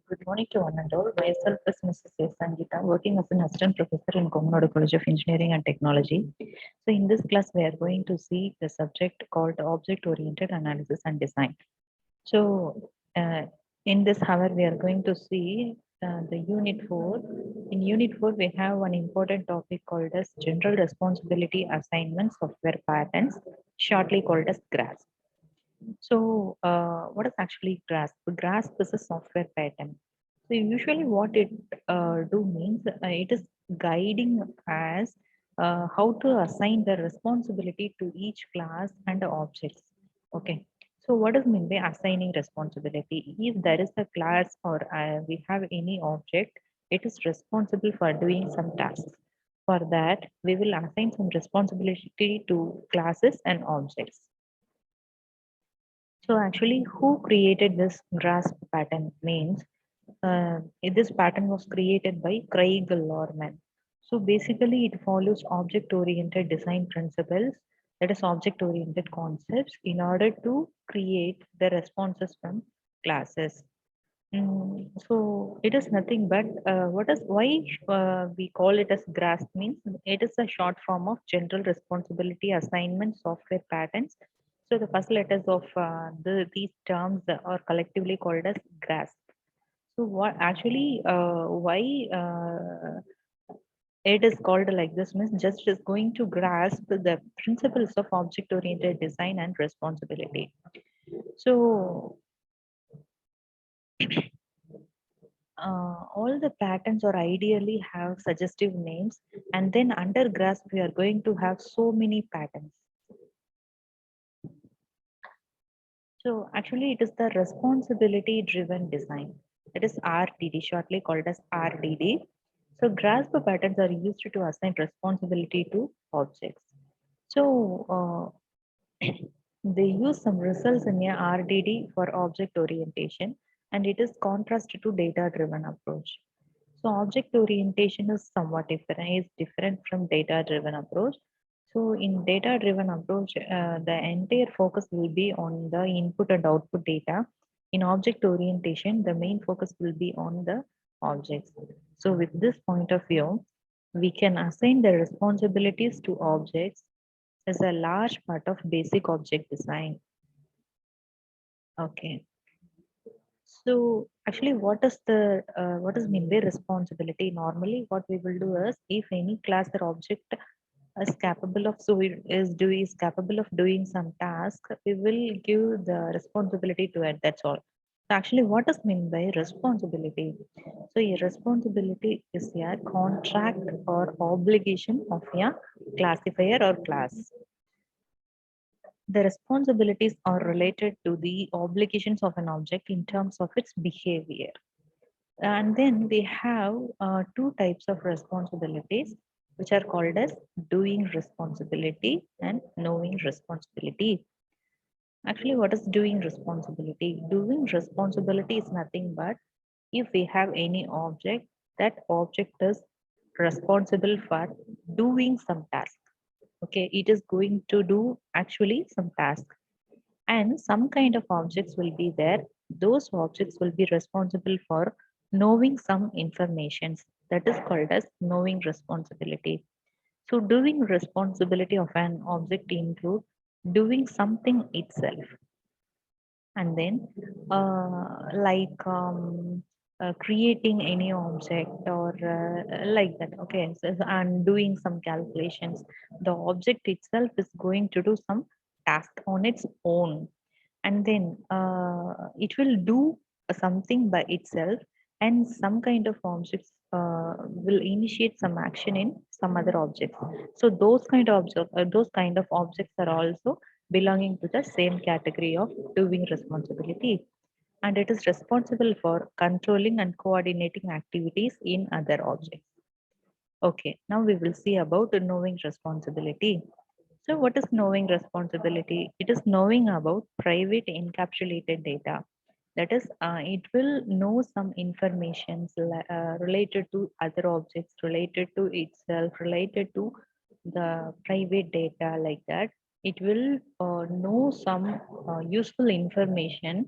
Good morning to one and all. Myself is Mrs. S. Sangeeta, working as an assistant professor in Komunadu College of Engineering and Technology. So, in this class, we are going to see the subject called Object-Oriented Analysis and Design. So, in this hour, we are going to see the Unit 4. In Unit 4, we have one important topic called as General Responsibility Assignment Software Patterns, shortly called as GRASP. So, what is actually GRASP? GRASP is a software pattern. So, usually, what it do means it is guiding as how to assign the responsibility to each class and the objects. Okay. So, what does mean by assigning responsibility? If there is a class or we have any object, it is responsible for doing some tasks. For that, we will assign some responsibility to classes and objects. So actually, who created this grasp pattern means this pattern was created by Craig Lorman. So basically, it follows object-oriented design principles, that is object-oriented concepts, in order to create the responses from classes. So it is nothing but what is why we call it as GRASP means it is a short form of General Responsibility Assignment Software Patterns. So the first letters of these terms are collectively called as GRASP. So what actually why it is called like this means just is going to grasp the principles of object-oriented design and responsibility. So all the patterns or ideally have suggestive names, and then under grasp we are going to have so many patterns. So actually it is the responsibility driven design, that is RDD, shortly called as RDD. So grasp patterns are used to assign responsibility to objects. So they use some results in a RDD for object orientation, and it is contrast to data driven approach. So object orientation is somewhat different, is different from data driven approach. So in data driven approach, the entire focus will be on the input and output data. In object orientation, the main focus will be on the objects. So with this point of view, we can assign the responsibilities to objects as a large part of basic object design. Okay. So actually, what is mean by responsibility? Normally, what we will do is, if any class or object is capable of is capable of doing some task, we will give the responsibility to it. That's all. So actually, what is mean by responsibility? So a responsibility is a contract or obligation of a classifier or class. The responsibilities are related to the obligations of an object in terms of its behavior. And then we have two types of responsibilities, which are called as doing responsibility and knowing responsibility. Actually, what is doing responsibility? Doing responsibility is nothing but if we have any object, that object is responsible for doing some task. Okay, it is going to do actually some task, and some kind of objects will be there. Those objects will be responsible for knowing some informations, that is called as knowing responsibility. So doing responsibility of an object include doing something itself, and then creating any object or like that. Okay, and doing some calculations. The object itself is going to do some task on its own, and then it will do something by itself, and some kind of objects will initiate some action in some other objects. So those kind of objects are also belonging to the same category of doing responsibility, and it is responsible for controlling and coordinating activities in other objects. Okay, now we will see about knowing responsibility. So what is knowing responsibility? It is knowing about private encapsulated data. That is, it will know some information related to other objects, related to itself, related to the private data, like that. It will know some useful information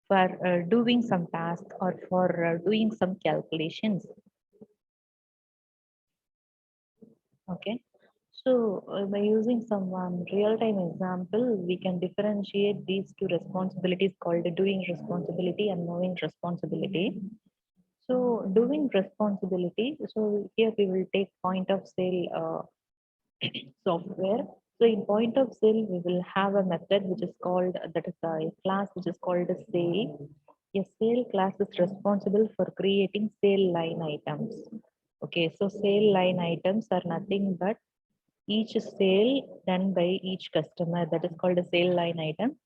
for doing some task or for doing some calculations. Okay. So by using some real-time example, we can differentiate these two responsibilities called doing responsibility and knowing responsibility. So doing responsibility, so here we will take point of sale software. So in point of sale, we will have a method which is called, that is a class which is called a sale. A sale class is responsible for creating sale line items. Okay, so sale line items are nothing but each sale done by each customer, that is called a sale line item.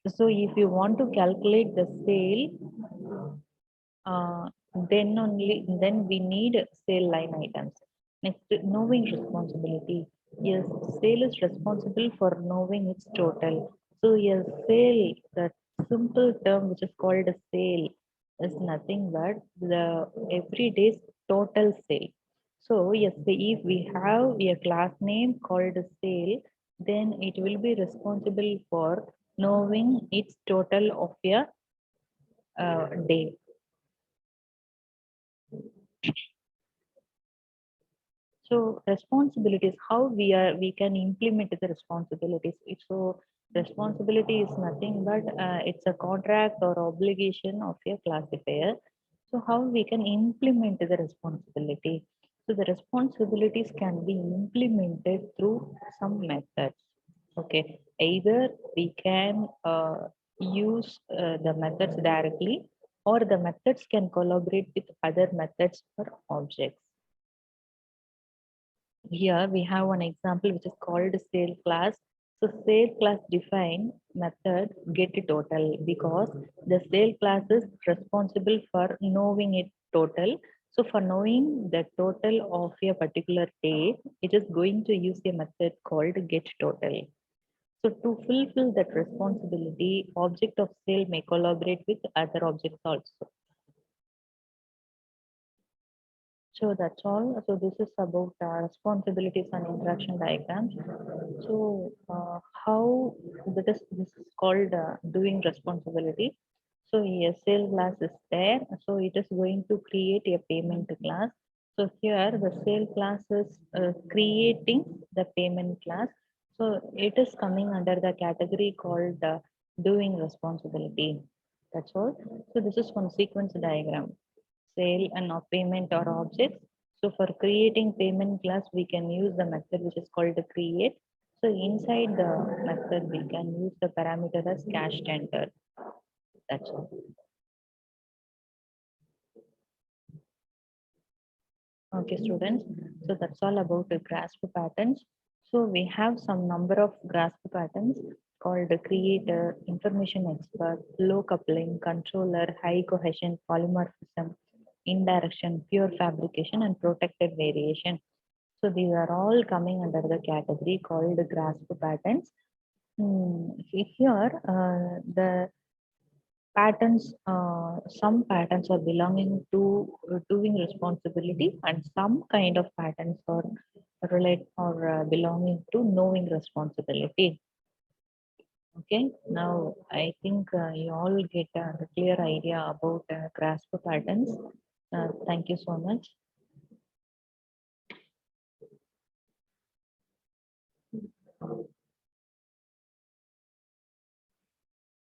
So if you want to calculate the sale, uh, then we need sale line items. Next, knowing responsibility. Yes, sale is responsible for knowing its total. So yes, sale, the simple term which is called a sale, is nothing but the everyday's total sale. So yes, if we have a class name called sale, then it will be responsible for knowing its total of a day. So responsibilities, how we can implement the responsibilities. So responsibility is nothing but it's a contract or obligation of a classifier. So how we can implement the responsibility? So the responsibilities can be implemented through some methods. Okay, either we can use the methods directly, or the methods can collaborate with other methods or objects. Here we have one example which is called sale class. So sale class define method get total, because the sale class is responsible for knowing it total. So for knowing the total of a particular day, it is going to use a method called get total. So to fulfill that responsibility, object of sale may collaborate with other objects also. So that's all. So this is about responsibilities and interaction diagrams. So how this is called doing responsibility. So a sale class is there. So it is going to create a payment class. So here the sale class is creating the payment class. So it is coming under the category called doing responsibility. That's all. So this is one sequence diagram, sale and of payment or objects. So for creating payment class, we can use the method which is called the create. So inside the method, we can use the parameter as cash tender. That's all. Okay, students. So that's all about the grasp patterns. So we have some number of grasp patterns called the creator, information expert, low coupling, controller, high cohesion, polymorphism, indirection, pure fabrication, and protected variation. So these are all coming under the category called grasp patterns. Here, the patterns, some patterns are belonging to doing responsibility, and some kind of patterns are relate or belonging to knowing responsibility. Okay, now I think you all get a clear idea about grasp patterns. Thank you so much.